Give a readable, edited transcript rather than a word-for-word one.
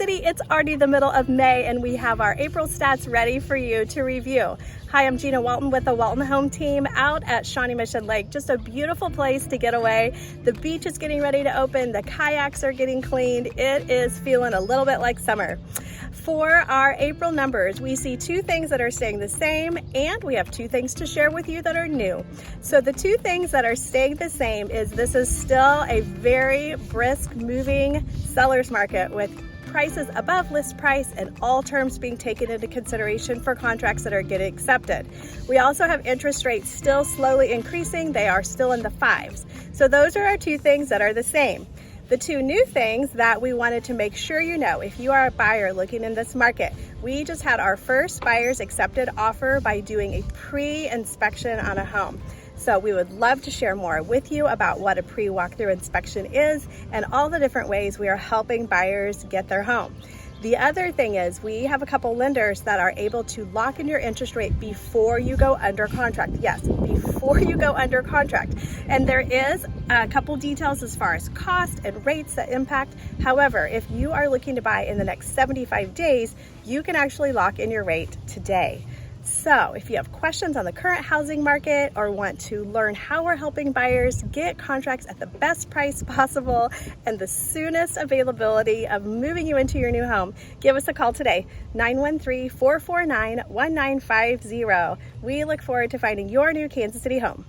City, it's already the middle of May and we have our April stats ready for you to review. Hi, I'm Gina Walton with the Walton Home Team out at Shawnee Mission Lake. Just a beautiful place to get away. The beach is getting ready to open. The kayaks are getting cleaned. It is feeling a little bit like summer. For our April numbers, we see two things that are staying the same, and we have two things to share with you that are new. So the two things that are staying the same is this is still a very brisk moving seller's market with prices above list price and all terms being taken into consideration for contracts that are getting accepted. We also have interest rates still slowly increasing. They are still in the 5s. So those are our two things that are the same. The two new things that we wanted to make sure you know, if you are a buyer looking in this market, we just had our first buyer's accepted offer by doing a pre-inspection on a home. So we would love to share more with you about what a pre-walkthrough inspection is and all the different ways we are helping buyers get their home. The other thing is we have a couple lenders that are able to lock in your interest rate before you go under contract. Yes, before you go under contract. And there is a couple details as far as cost and rates that impact. However, if you are looking to buy in the next 75 days, you can actually lock in your rate today. So if you have questions on the current housing market or want to learn how we're helping buyers get contracts at the best price possible and the soonest availability of moving you into your new home, give us a call today, 913-449-1950. We look forward to finding your new Kansas City home.